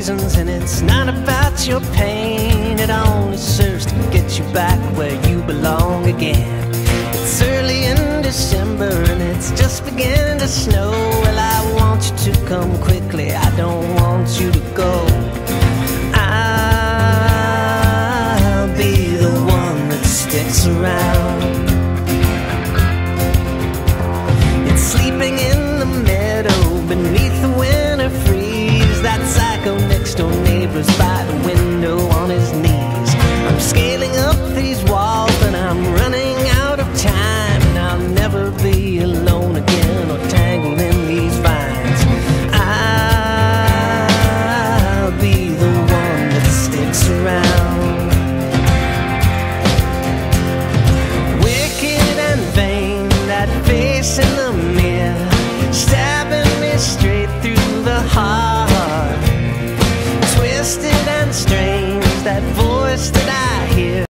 reasons, and it's not about your pain. It only serves to get you back where you belong again. It's early in December and it's just beginning to snow. Well, I want you to come quickly, I don't want you to go. I'll be the one that sticks around. It's sleeping in the meadow beneath the winter freeze. That psycho next door neighbor's by the window on his knees. I'm scaling up these walls and I'm running out of time, and I'll never be alone again or tangled in these vines. I'll be the one that sticks around. Wicked and vain, that face in the mirror, stabbing me straight through the heart. Twisted and strange, that voice that I hear.